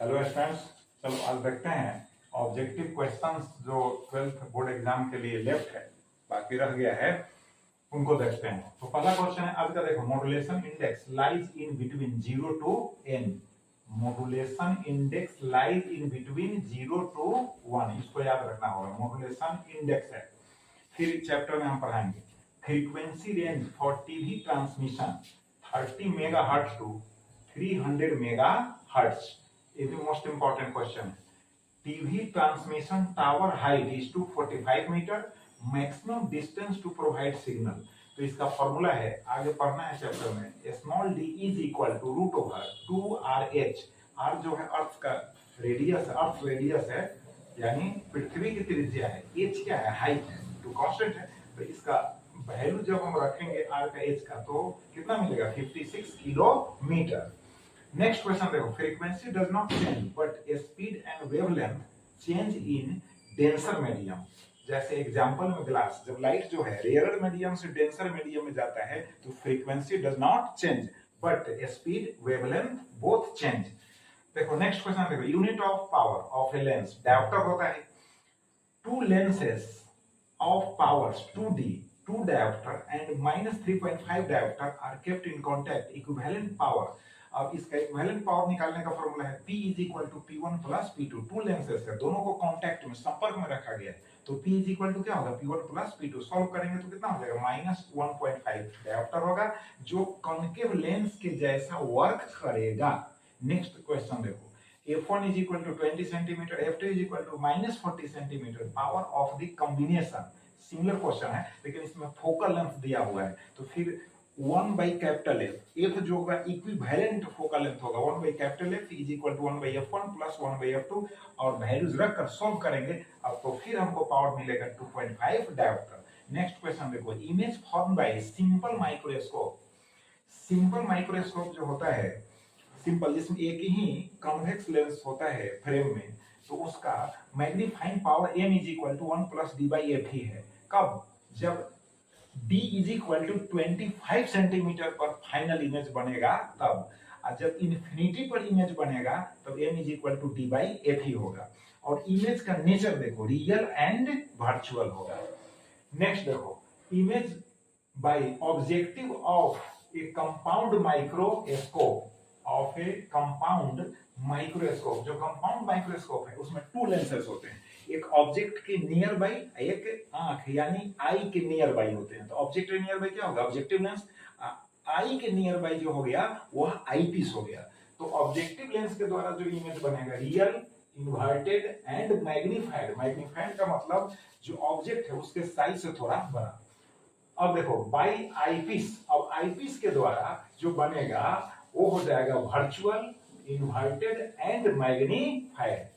Hello students, चलो आज देखते हैं ऑब्जेक्टिव क्वेश्चंस जो 12th बोर्ड एग्जाम के लिए लेफ्ट है, बाकी रह गया है, उनको देखते हैं। तो पहला क्वेश्चन है आज का, देखो, modulation index lies in between 0 to n। Modulation index lies in between 0 to 1, इसको याद रखना होगा। मॉड्यूलेशन इंडेक्स है। फिर चैप्टर में हम पढ़ाएंगे frequency range for TV transmission 30 megahertz to 300 megahertz. ये भी मोस्ट इंपॉर्टेंट क्वेश्चन है। TV transmission tower height is to 45 meter, maximum distance to provide signal. तो इसका फॉर्मूला है, आगे पढ़ना है चैप्टर में। Small D is equal to root over 2RH। R जो है अर्थ का रेडियस, अर्थ रेडियस है, यानी पृथ्वी की त्रिज्या है। एच क्या है? हाइट है, तो कांस्टेंट है। तो इसका वैल्यू जब हम रखेंगे आर का एच का, तो कितना मिलेगा? 56 किलोमीटर। नेक्स्ट क्वेश्चन देखो, frequency does not change but speed and wavelength change in denser medium. जैसे एग्जांपल में ग्लास, जब लाइट जो है रेयर मीडियम से डेंसर मीडियम में जाता है तो frequency does not change but speed wavelength both change. देखो नेक्स्ट क्वेश्चन देखो, unit of power of a lens dioptre होता है। To lenses of powers 2D, 2 diopter and -3.5 diopter are kept in contact, equivalent power। अब इसका equivalent power निकालने का formula है P is equal to P1 plus P2। Two lenses है, दोनों को कांटेक्ट में, संपर्क में रखा गया है, तो P इज इक्वल टू क्या होगा? P1 plus P2। सॉल्व करेंगे तो कितना हो जाएगा? -1.5 डायोप्टर होगा, जो कॉन्केव लेंस के जैसा वर्क करेगा। नेक्स्ट क्वेश्चन देखो, F1 is equal to 20 centimeter, F2 is equal to -40 centimeter, power of the combination। Similar question है, लेकिन इसमें फोकल लेंथ दिया हुआ है, तो फिर 1 by कैपिटल F, F जो होगा इक्विवेलेंट फोकल लेंथ होगा। 1 by capital F is equal to 1 by F1 plus 1 by F2, और वैल्यूज रखकर सॉल्व करेंगे अब, तो फिर हमको पावर मिलेगा 2.5 डायोप्टर। नेक्स्ट क्वेश्चन देखो, image form by simple microscope. Simple microscope जो होता है, सिंपल, जिसमें एक ही कन्वेक्स लेंस होता है फ्रेम में, तो उसका magnifying power m is equal to 1 plus d by F ही है। कब? जब d is equal to 25 centimetre पर फाइनल इमेज बनेगा तब, और जब इन्फिनिटी पर इमेज बनेगा तब m is equal to d by F ही होगा। और इमेज का नेचर देखो, रियल एंड वर्चुअल होगा। नेक्स्ट देखो, image by objective of a compound microscope, of a compound microscope. जो कंपाउंड माइक्रोस्कोप है उसमें 2 लेंसेज होते हैं, एक ऑब्जेक्ट के नियर बाई, एक आंख यानी आई के नियर बाई होते हैं। तो ऑब्जेक्ट के नियर बाई क्या होगा? Objective lens. आई के नियर बाई जो हो गया वह आई पीस हो गया। तो ऑब्जेक्टिव लेंस के द्वारा जो इमेज बनेगा, real, inverted and magnified. Magnified का मतलब जो ऑब्जेक्ट है उसके साइज से थोड़ा बड़ा। अब देखो, बाई आईपीस, अब आईपीस के द्वारा जो बनेगा वो हो जाएगा virtual, inverted and magnified.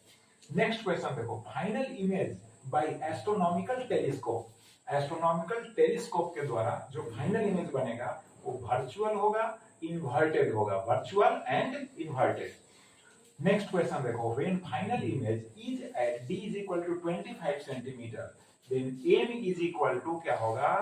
Next question देखो, final image by astronomical telescope. Astronomical telescope के द्वारा जो फाइनल इमेज बनेगा वो वर्चुअल होगा, इन्वर्टेड होगा, virtual and inverted. Next question देखो, when final image is at d is equal to 25 centimetre, then m is equal to क्या होगा?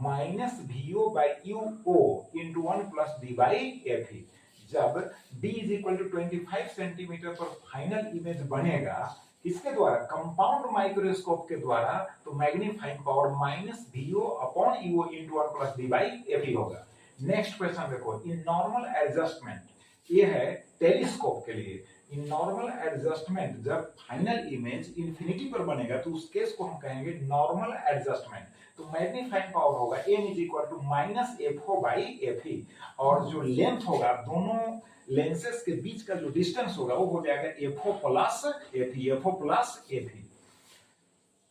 -VO by UO into 1 plus d by FE। जब d is equal to 25 centimetre पर final image बनेगा, किसके द्वारा? Compound microscope के द्वारा, तो magnifying power -VO upon UO into 1 plus d by FE होगा। नेक्स्ट क्वेश्चन देखो, इन नॉर्मल एडजस्टमेंट, ये है टेलीस्कोप के लिए। इन नॉर्मल एडजस्टमेंट जब फाइनल इमेज इंफिनिटी पर बनेगा तो उस केस को हम कहेंगे नॉर्मल एडजस्टमेंट। तो मैग्नीफाइंग पावर होगा m is equal to -FO by FE, और जो लेंथ होगा, दोनों लेंसेस के बीच का जो डिस्टेंस होगा वो हो जाएगा FO plus FE, FO plus FE।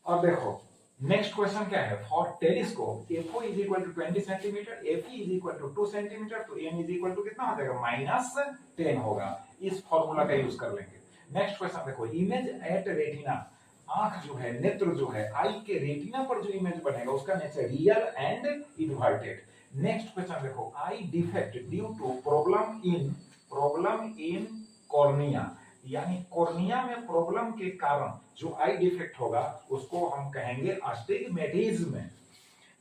और देखो नेक्स्ट क्वेश्चन क्या है, for telescope FO is equal to 20 centimeter, FE is equal to 2 centimeter, तो m इज इक्वल टू कितना हो जाएगा? -10 होगा। इस फॉर्मूला का यूज कर लेंगे। नेक्स्ट क्वेश्चन देखो, इमेज एट रेटिना, आंख जो है, नेत्र जो है, आई के रेटिना पर जो इमेज बनेगा उसका nature real and inverted. Next question देखो, eye defect due to problem in cornea, यानी कॉर्निया में प्रॉब्लम के कारण जो आई डिफेक्ट होगा उसको हम कहेंगे अस्टिग्मेटिज्म।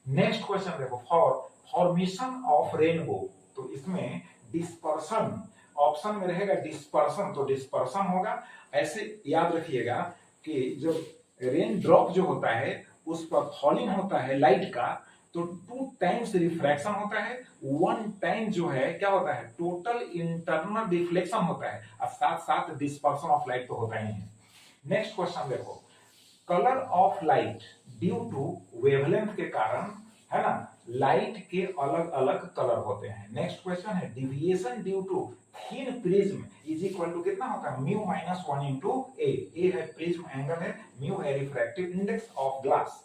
नेक्स्ट क्वेश्चन देखो, फॉर फॉर्मेशन ऑफ रेनबो, तो इसमें डिस्पर्शन ऑप्शन में रहेगा डिस्पर्सन, तो डिस्पर्सन होगा। ऐसे याद रखिएगा कि जब रेन ड्रॉप जो होता है उस पर फॉलिंग होता है लाइट का, तो 2 टाइम्स रिफ्रैक्शन होता है, 1 टाइम जो है क्या होता है टोटल इंटरनल रिफ्लेक्शन होता है, और साथ साथ डिस्पर्सन ऑफ लाइट तो होता ही है। नेक्स्ट क्वेश्चन देखो, colour of light due to wavelength के कारण, है ना, लाइट के अलग अलग कलर होते हैं। नेक्स्ट क्वेश्चन है deviation due to thin prism is equal to कितना होता है म्यू माइनस 1 इंटू ए है प्रिज्म एंगल है, म्यू है रिफ्रैक्टिव इंडेक्स ऑफ ग्लास।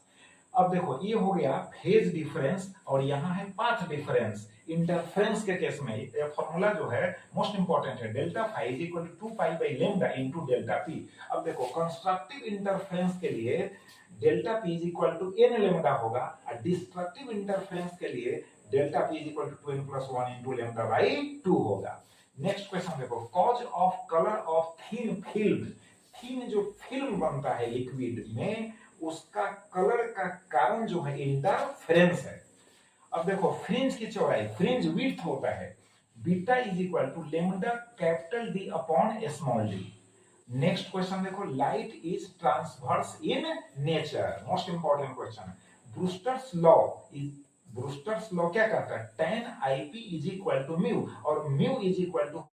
अब देखो ये हो गया फेज डिफरेंस और यहाँ है पाथ डिफरेंस। इंटरफेरेंस के केस में ये फॉर्मूला जो है मोस्ट इंपॉर्टेंट है, delta phi is equal to 2 pi by lambda into delta P. अब देखो कंस्ट्रक्टिव इंटरफेरेंस के लिए delta P is equal to N lambda होगा, और डिस्ट्रक्टिव इंटरफेरेंस के लिए delta P is equal to 2n plus 1 into lambda by 2 होगा। Next question देखो, cause of colour of thin film, thin जो फिल्म बनता है लिक्विड में उसका कलर का कारण जो है इंटरफेरेंस है। अब देखो फ्रिंज की चौड़ाई, फ्रिंज विड्थ होता है beta is equal to lambda capital D upon small D. Next question देखो, light is transverse in nature, most important question. Brewster's law क्या कहता है, tan IP is equal to mu, और mu is equal to